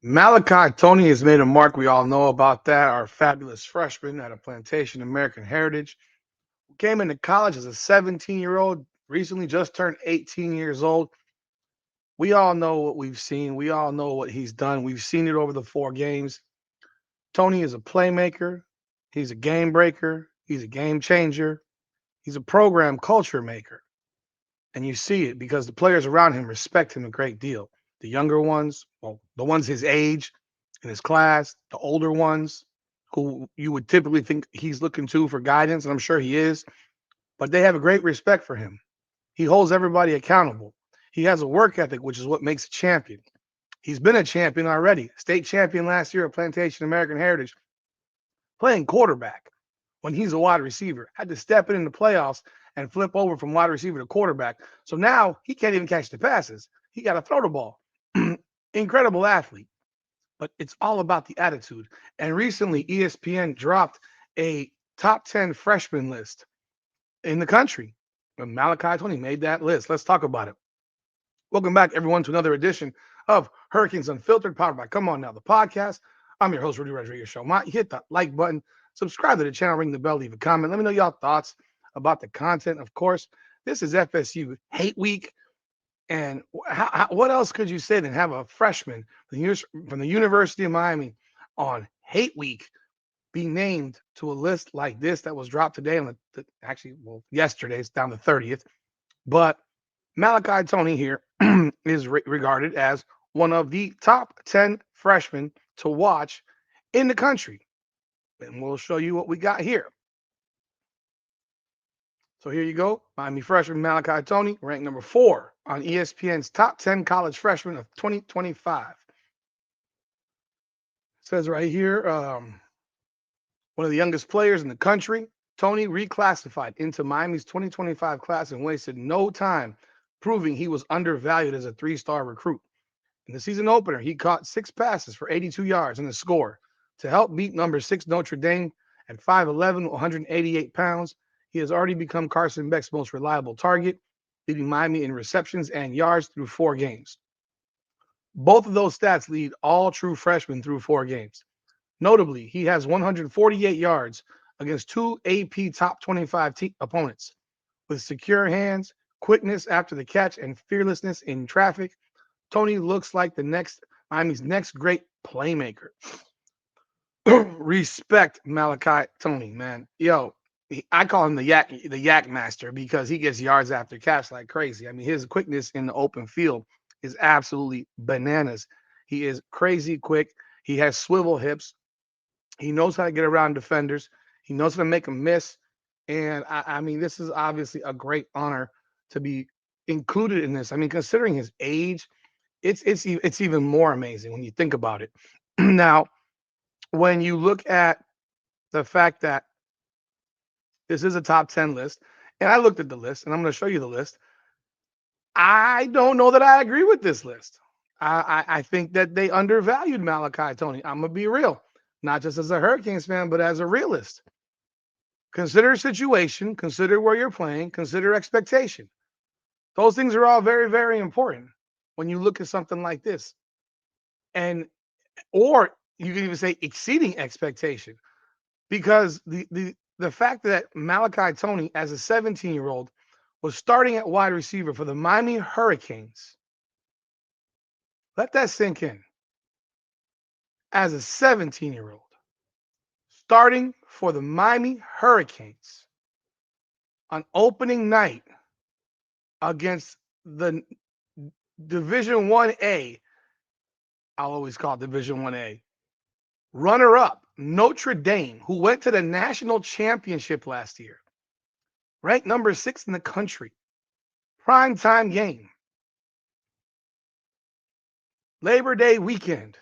Malachi Toney has made a mark. We all know about that. Our fabulous freshman at a plantation, American Heritage, who came into college as a 17-year-old, recently just turned 18 years old. We all know what we've seen. We all know what he's done. We've seen it over the 4 games. Toney is a playmaker. He's a game breaker. He's a game changer. He's a program culture maker. And you see it because the players around him respect him a great deal. The younger ones, well, the ones his age in his class, the older ones who you would typically think he's looking to for guidance, and I'm sure he is, but they have a great respect for him. He holds everybody accountable. He has a work ethic, which is what makes a champion. He's been a champion already, state champion last year at Plantation American Heritage, playing quarterback when he's a wide receiver. Had to step in the playoffs and flip over from wide receiver to quarterback. So now he can't even catch the passes. He got to throw the ball. Incredible athlete, but it's all about the attitude. And recently, ESPN dropped a top 10 freshman list in the country. And Malachi Toney made that list. Let's talk about it. Welcome back, everyone, to another edition of Hurricanes Unfiltered, powered by Come On Now, the podcast. I'm your host, Rudy Rodriguez Show. Hit that like button, subscribe to the channel, ring the bell, leave a comment. Let me know y'all thoughts about the content. Of course, this is FSU Hate Week. And what else could you say than have a freshman from the University of Miami on Hate Week be named to a list like this that was dropped today on yesterday, it's down the 30th. But Malachi Toney here is regarded as one of the top 10 freshmen to watch in the country. And we'll show you what we got here. So here you go. Miami freshman Malachi Toney, ranked number 4 on ESPN's top 10 college freshmen of 2025. It says right here, one of the youngest players in the country, Toney reclassified into Miami's 2025 class and wasted no time proving he was undervalued as a 3-star recruit. In the season opener, he caught 6 passes for 82 yards and a score to help beat number 6 Notre Dame at 5'11", 188 pounds. He has already become Carson Beck's most reliable target, leading Miami in receptions and yards through 4 games. Both of those stats lead all true freshmen through 4 games. Notably, he has 148 yards against 2 AP top 25 opponents. With secure hands, quickness after the catch, and fearlessness in traffic, Toney looks like Miami's next great playmaker. Respect Malachi Toney, man. Yo, I call him the yak master because he gets yards after catch like crazy. I mean, his quickness in the open field is absolutely bananas. He is crazy quick. He has swivel hips. He knows how to get around defenders. He knows how to make them miss. And I mean, this is obviously a great honor to be included in this. I mean, considering his age, it's even more amazing when you think about it. Now, when you look at the fact that this is a top 10 list, and I looked at the list, and I'm going to show you the list. I don't know that I agree with this list. I think that they undervalued Malachi Toney. I'm going to be real, not just as a Hurricanes fan, but as a realist. Consider situation, consider where you're playing, consider expectation. Those things are all very, very important when you look at something like this. And or you can even say exceeding expectation. Because the fact that Malachi Toney, as a 17-year-old, was starting at wide receiver for the Miami Hurricanes. Let that sink in. As a 17-year-old, starting for the Miami Hurricanes on opening night against the Division 1A, I'll always call it Division 1A, runner-up Notre Dame, who went to the national championship last year, ranked number 6 in the country, primetime game, Labor Day weekend.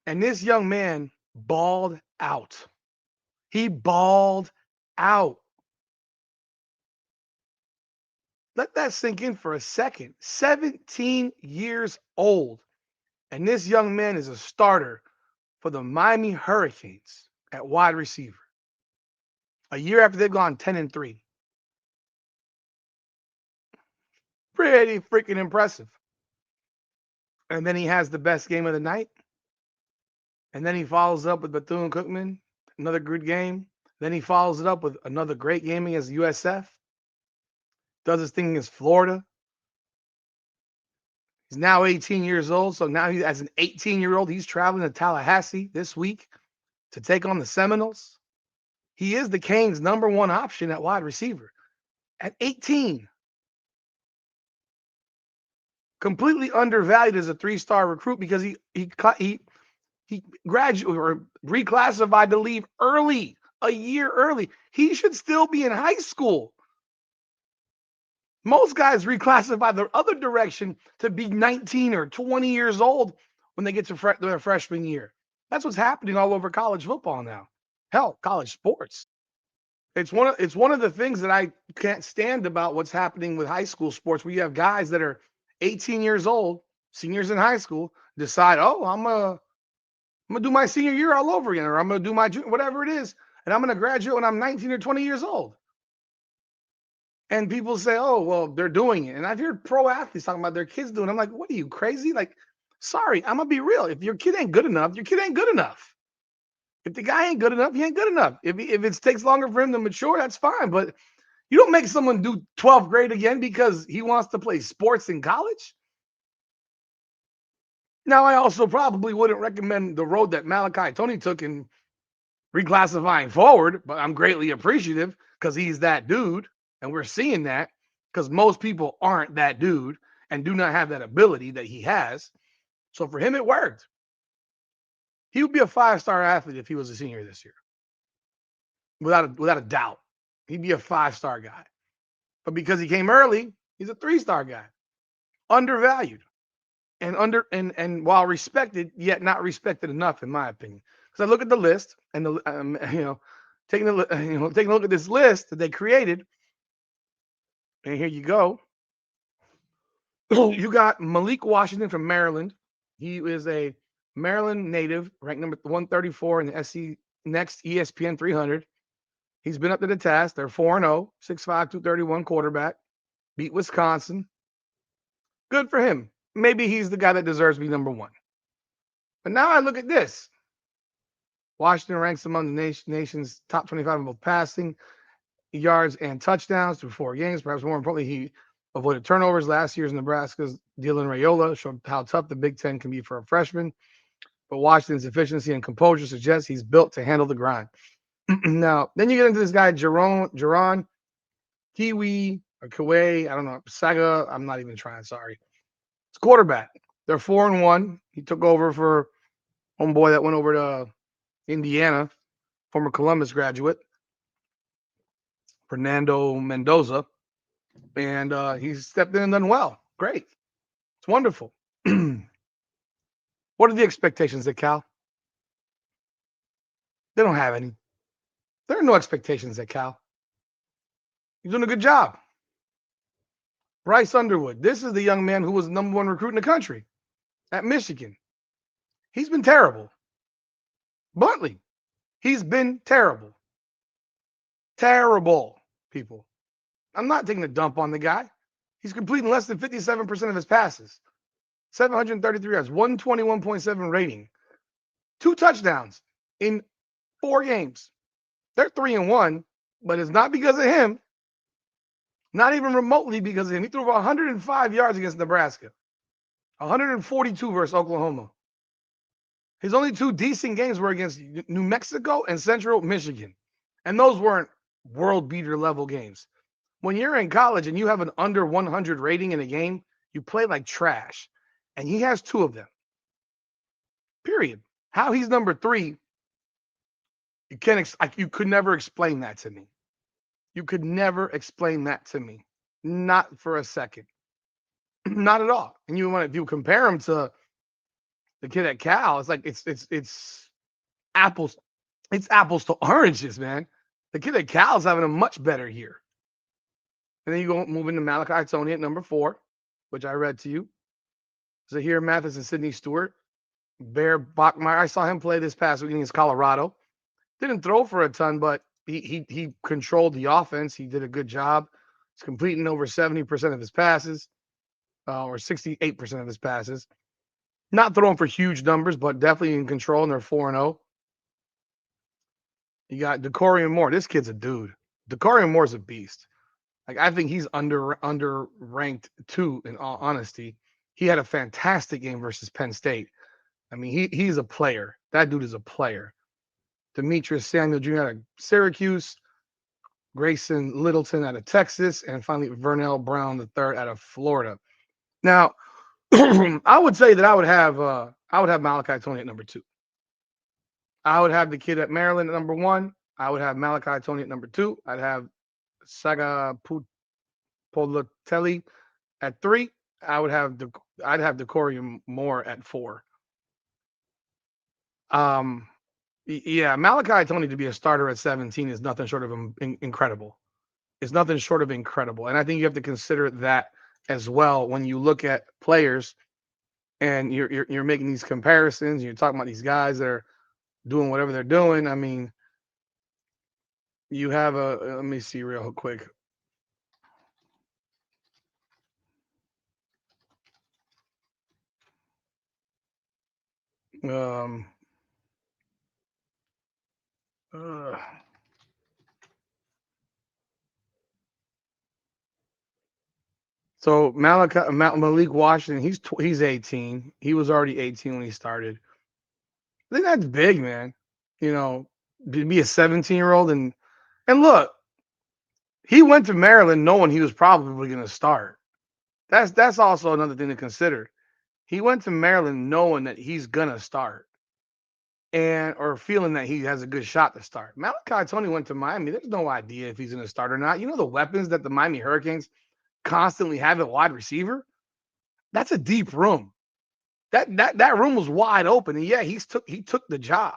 And this young man balled out. He balled out. Let that sink in for a second. 17 years old. And this young man is a starter for the Miami Hurricanes at wide receiver. A year after they've gone 10-3. Pretty freaking impressive. and then he has the best game of the night, and then he follows up with Bethune-Cookman, another good game. Then he follows it up with another great game against USF. Does his thing against Florida. He's now 18 years old, so now he, as an 18-year-old, he's traveling to Tallahassee this week to take on the Seminoles. He is the Canes' number one option at wide receiver at 18. Completely undervalued as a three-star recruit because he graduated or reclassified to leave early, a year early. He should still be in high school. Most guys reclassify the other direction to be 19 or 20 years old when they get to their freshman year. That's what's happening all over college football now. Hell, college sports. It's one of the things that I can't stand about what's happening with high school sports, where you have guys that are 18 years old, seniors in high school, decide, oh, I'm gonna do my senior year all over again, or I'm gonna do my whatever it is, and I'm gonna graduate when I'm 19 or 20 years old. And people say, oh, well, they're doing it. And I've heard pro athletes talking about their kids doing it. I'm like, what are you, crazy? Like, sorry, I'm gonna be real. If your kid ain't good enough, your kid ain't good enough. If the guy ain't good enough, he ain't good enough. If it takes longer for him to mature, that's fine. But you don't make someone do 12th grade again because he wants to play sports in college. Now, I also probably wouldn't recommend the road that Malachi Toney took in reclassifying forward, but I'm greatly appreciative because he's that dude. And we're seeing that because most people aren't that dude and do not have that ability that he has. So for him, it worked. He would be a 5-star athlete if he was a senior this year. Without a doubt. He'd be a 5-star guy. But because he came early, he's a 3-star guy. Undervalued. And while respected, yet not respected enough, in my opinion. Because I look at the list and taking a look at this list that they created, and here you go. You got Malik Washington from Maryland. He is a Maryland native, ranked number 134 in the SC Next ESPN 300. He's been up to the task. They're 4-0, 6'5", 231 quarterback. Beat Wisconsin. Good for him. Maybe he's the guy that deserves to be number one. But now I look at this. Washington ranks among the nation's top 25 in both passing yards and touchdowns through 4 games. Perhaps more importantly, he avoided turnovers. Last year's Nebraska's Dylan Raiola showed how tough the Big Ten can be for a freshman. But Washington's efficiency and composure suggests he's built to handle the grind. Now, then you get into this guy, Jaron Kiwi or Kiwi, I don't know, Saga. I'm not even trying, sorry. It's quarterback. They're 4-1. He took over for homeboy that went over to Indiana, former Columbus graduate, Fernando Mendoza. And he's stepped in and done well. Great. It's wonderful. What are the expectations at Cal? They don't have any. There are no expectations at Cal. He's doing a good job. Bryce Underwood. This is the young man who was the number 1 recruit in the country at Michigan. He's been terrible. Bluntly, he's been terrible. Terrible, people. I'm not taking a dump on the guy. He's completing less than 57% of his passes. 733 yards, 121.7 rating. 2 touchdowns in 4 games. They're 3-1, but it's not because of him. Not even remotely because of him. He threw over 105 yards against Nebraska. 142 versus Oklahoma. His only 2 decent games were against New Mexico and Central Michigan. And those weren't world beater level games. When you're in college and you have an under 100 rating in a game, you play like trash. And he has 2 of them. Period. How he's number 3, you could never explain that to me. You could never explain that to me. Not for a second. Not at all. And if you compare him to the kid at Cal, it's like it's apples. It's apples to oranges, man. The kid at Cal is having a much better year. And then you go move into Malachi Toney at number 4, which I read to you. Zahir Mathis and Sidney Stewart. Bear Bachmeyer. I saw him play this past week against Colorado. Didn't throw for a ton, but he controlled the offense. He did a good job. He's completing over 70% of his passes, or 68% of his passes. Not throwing for huge numbers, but definitely in control, and they're 4-0. You got Decorian Moore. This kid's a dude. Decorian Moore's a beast. Like, I think he's under ranked too, in all honesty. He had a fantastic game versus Penn State. I mean, he's a player. That dude is a player. Demetrius Samuel Jr. out of Syracuse, Grayson Littleton out of Texas, and finally Vernell Brown III out of Florida. Now, I would say that I would have Malachi Toney at number 2. I would have the kid at Maryland at number 1. I would have Malachi Toney at number 2. I'd have Saga Politelli at 3. I'd have Decorian Moore at 4. Yeah, Malachi Toney to be a starter at 17 is nothing short of incredible. It's nothing short of incredible, and I think you have to consider that as well when you look at players and you're making these comparisons. You're talking about these guys that are doing whatever they're doing. I mean, you have let me see real quick. Um, uh, so Malik Washington, he's 18. He was already 18 when he started. I think that's big, man. You know, to be a 17-year-old and look, he went to Maryland knowing he was probably going to start. That's also another thing to consider. He went to Maryland knowing that he's gonna start and or feeling that he has a good shot to start. Malachi Toney went to Miami. There's no idea if he's gonna start or not. You know the weapons that the Miami Hurricanes constantly have at wide receiver? That's a deep room. That room was wide open. And yeah, he took the job.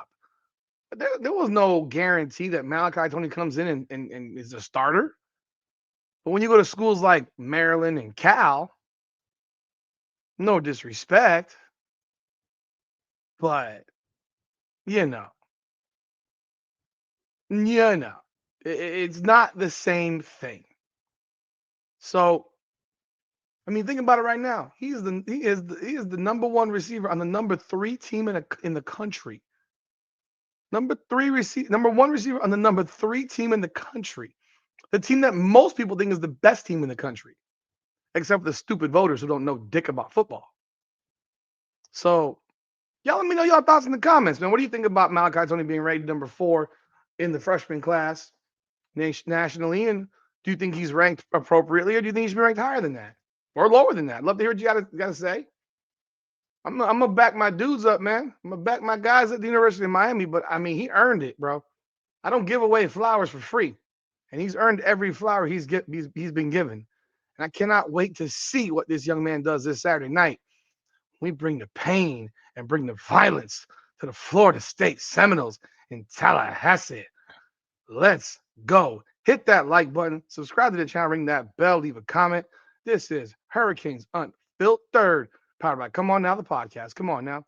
But there was no guarantee that Malachi Toney comes in and is a starter. But when you go to schools like Maryland and Cal, no disrespect, but you know, it's not the same thing. So, I mean, think about it right now. He is the number 1 receiver on the number 3 team in the country. Number 1 receiver on the number 3 team in the country. The team that most people think is the best team in the country, except for the stupid voters who don't know dick about football. So, y'all let me know your thoughts in the comments, man. What do you think about Malachi Toney being rated number 4 in the freshman class nationally? And do you think he's ranked appropriately, or do you think he should be ranked higher than that or lower than that? I'd love to hear what you got to say. I'm gonna back my dudes up, man. I'm gonna back my guys at the University of Miami, but I mean, he earned it, bro. I don't give away flowers for free, and he's earned every flower he's been given. And I cannot wait to see what this young man does this Saturday night. We bring the pain and bring the violence to the Florida State Seminoles in Tallahassee. Let's go. Hit that like button, subscribe to the channel, ring that bell, leave a comment. This is Hurricanes Unfiltered, powered by Come On Now, the podcast. Come on now.